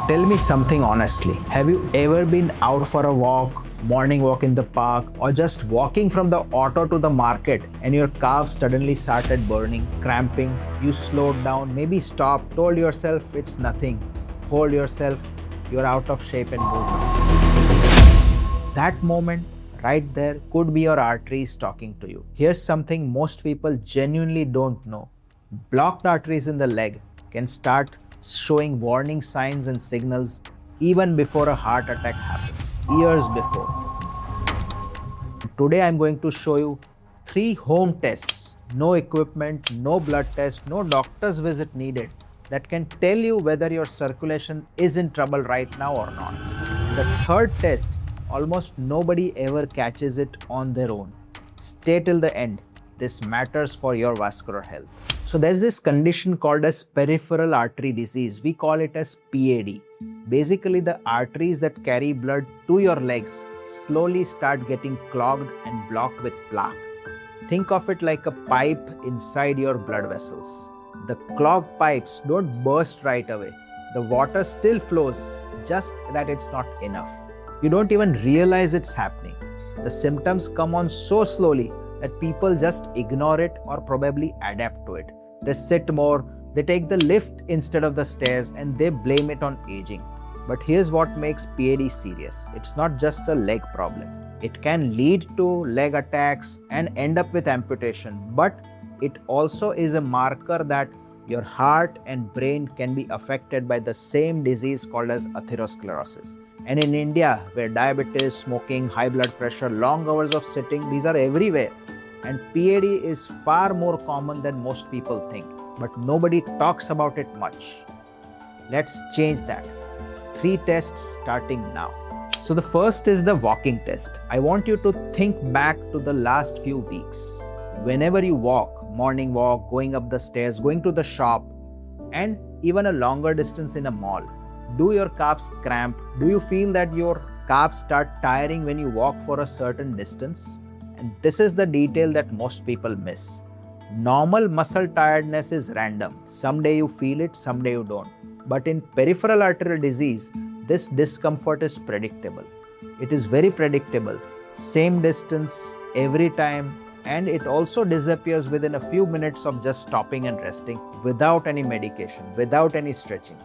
Tell me something honestly. Have you ever been out for a walk, morning walk in the park, or just walking from the auto to the market and your calves suddenly started burning, cramping? You slowed down, maybe stopped, told yourself it's nothing. Hold yourself, you're out of shape and move on. That moment right there could be your arteries talking to you. Here's something most people genuinely don't know. Blocked arteries in the leg can start showing warning signs and signals even before a heart attack happens, years before. Today I'm going to show you 3 home tests, no equipment, no blood test, no doctor's visit needed, that can tell you whether your circulation is in trouble right now or not. The third test, almost nobody ever catches it on their own. Stay till the end. This matters for your vascular health. So there's this condition called as Peripheral Artery Disease. We call it as PAD. Basically, the arteries that carry blood to your legs slowly start getting clogged and blocked with plaque. Think of it like a pipe inside your blood vessels. The clogged pipes don't burst right away. The water still flows, just that it's not enough. You don't even realize it's happening. The symptoms come on so slowly that people just ignore it or probably adapt to it. They sit more, they take the lift instead of the stairs, and they blame it on aging. But here's what makes PAD serious. It's not just a leg problem. It can lead to leg attacks and end up with amputation, but it also is a marker that your heart and brain can be affected by the same disease called as atherosclerosis. And in India, where diabetes, smoking, high blood pressure, long hours of sitting, these are everywhere. And PAD is far more common than most people think, but nobody talks about it much. Let's change that. 3 tests starting now. So the first is the walking test. I want you to think back to the last few weeks. Whenever you walk, morning walk, going up the stairs, going to the shop, and even a longer distance in a mall, do your calves cramp? Do you feel that your calves start tiring when you walk for a certain distance? And this is the detail that most people miss. Normal muscle tiredness is random. Someday you feel it, someday you don't. But in peripheral arterial disease, this discomfort is predictable. It is very predictable. Same distance, every time, and it also disappears within a few minutes of just stopping and resting without any medication, without any stretching.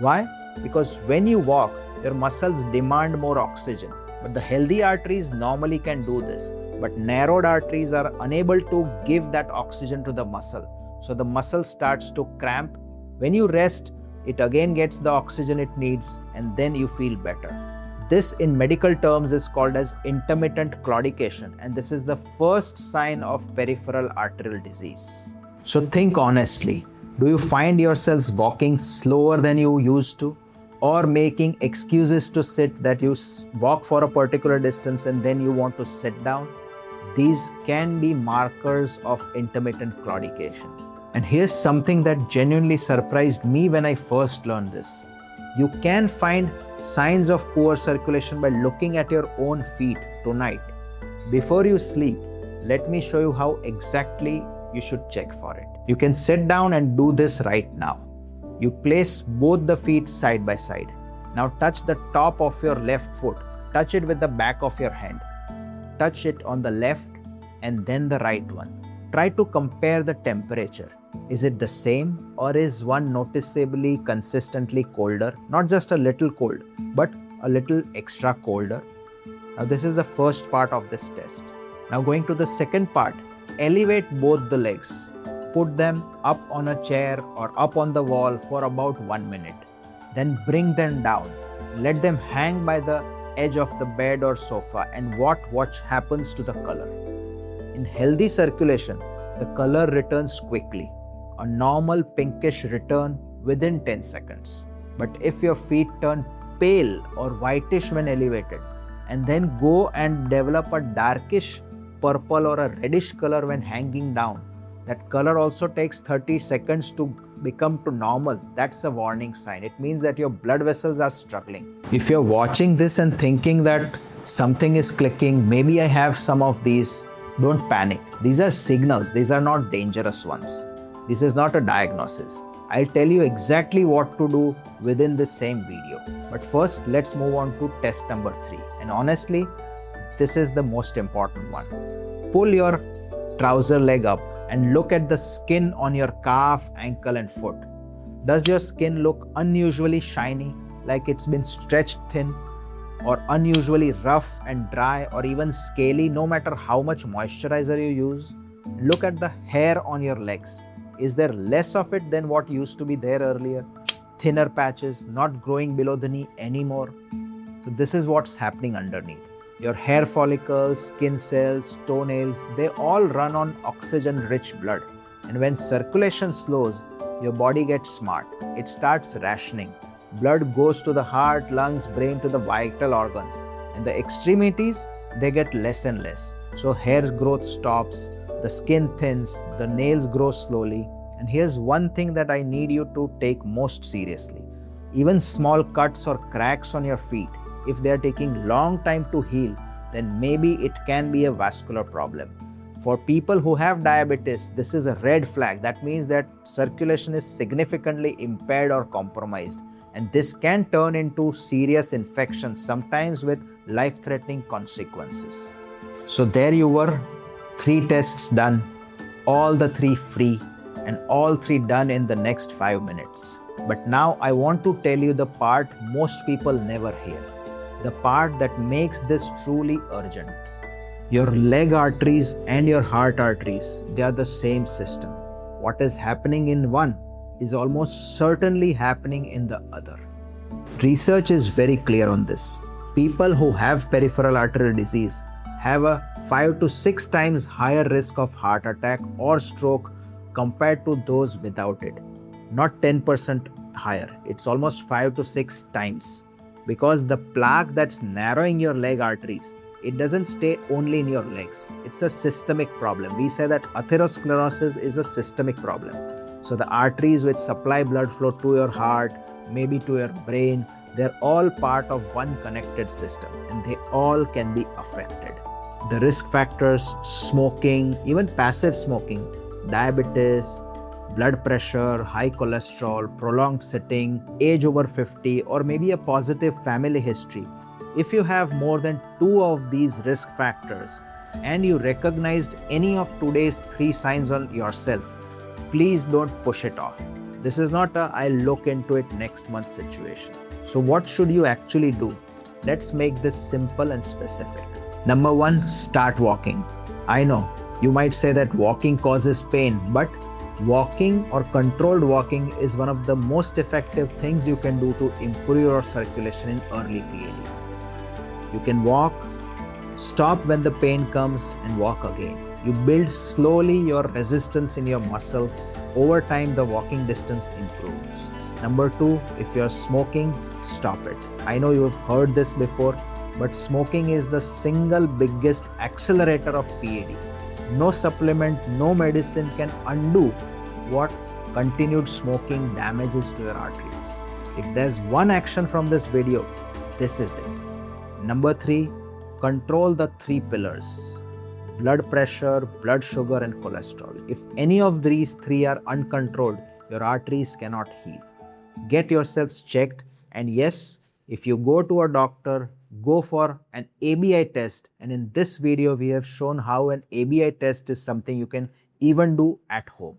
Why? Because when you walk, your muscles demand more oxygen. But the healthy arteries normally can do this. But narrowed arteries are unable to give that oxygen to the muscle. So the muscle starts to cramp. When you rest, it again gets the oxygen it needs, and then you feel better. This in medical terms is called as intermittent claudication, and this is the first sign of peripheral arterial disease. So think honestly, do you find yourselves walking slower than you used to? Or making excuses to sit, that you walk for a particular distance and then you want to sit down? These can be markers of intermittent claudication. And here's something that genuinely surprised me when I first learned this. You can find signs of poor circulation by looking at your own feet tonight. Before you sleep, let me show you how exactly you should check for it. You can sit down and do this right now. You place both the feet side by side. Now touch the top of your left foot. Touch it with the back of your hand. Touch it on the left and then the right one. Try to compare the temperature. Is it the same, or is one noticeably consistently colder? Not just a little cold, but a little extra colder. Now this is the first part of this test. Now going to the second part, elevate both the legs. Put them up on a chair or up on the wall for about 1 minute. Then bring them down. Let them hang by the edge of the bed or sofa and watch happens to the color. In healthy circulation, the color returns quickly. A normal pinkish return within 10 seconds. But if your feet turn pale or whitish when elevated, and then go and develop a darkish purple or a reddish color when hanging down, that color also takes 30 seconds to become to normal. That's a warning sign. It means that your blood vessels are struggling. If you're watching this and thinking that something is clicking, maybe I have some of these, don't panic. These are signals. These are not dangerous ones. This is not a diagnosis. I'll tell you exactly what to do within this same video. But first, let's move on to test number 3. And honestly, this is the most important one. Pull your trouser leg up and look at the skin on your calf, ankle and foot. Does your skin look unusually shiny, like it's been stretched thin, or unusually rough and dry, or even scaly no matter how much moisturizer you use? Look at the hair on your legs. Is there less of it than what used to be there earlier? Thinner patches, not growing below the knee anymore? So this is what's happening underneath. Your hair follicles, skin cells, toenails, they all run on oxygen-rich blood. And when circulation slows, your body gets smart. It starts rationing. Blood goes to the heart, lungs, brain, to the vital organs. And the extremities, they get less and less. So hair growth stops, the skin thins, the nails grow slowly. And here's one thing that I need you to take most seriously. Even small cuts or cracks on your feet, if they are taking long time to heal, then maybe it can be a vascular problem. For people who have diabetes, this is a red flag. That means that circulation is significantly impaired or compromised. And this can turn into serious infections, sometimes with life-threatening consequences. So there you were, 3 tests done, all the 3 free, and all 3 done in the next 5 minutes. But now I want to tell you the part most people never hear, the part that makes this truly urgent. Your leg arteries and your heart arteries, they are the same system. What is happening in one is almost certainly happening in the other. Research is very clear on this. People who have peripheral artery disease have a 5 to 6 times higher risk of heart attack or stroke compared to those without it. Not 10% higher, it's almost 5 to 6 times. Because the plaque that's narrowing your leg arteries, it doesn't stay only in your legs. It's a systemic problem. We say that atherosclerosis is a systemic problem. So the arteries which supply blood flow to your heart, maybe to your brain, they're all part of one connected system and they all can be affected. The risk factors, smoking, even passive smoking, diabetes, blood pressure, high cholesterol, prolonged sitting, age over 50, or maybe a positive family history. If you have more than 2 of these risk factors and you recognized any of today's 3 signs on yourself, please don't push it off. This is not a I'll look into it next month situation. So what should you actually do? Let's make this simple and specific. Number 1, start walking. I know you might say that walking causes pain, but walking or controlled walking is one of the most effective things you can do to improve your circulation in early PAD. You can walk, stop when the pain comes and walk again. You build slowly your resistance in your muscles. Over time, the walking distance improves. Number 2, if you're smoking, stop it. I know you've heard this before, but smoking is the single biggest accelerator of PAD. No supplement, no medicine can undo what continued smoking damages to your arteries. If there's one action from this video, this is it. Number 3, control the 3 pillars: blood pressure, blood sugar and cholesterol. If any of these 3 are uncontrolled, your arteries cannot heal. Get yourselves checked, and yes, if you go to a doctor, go for an ABI test, and in this video we have shown how an ABI test is something you can even do at home.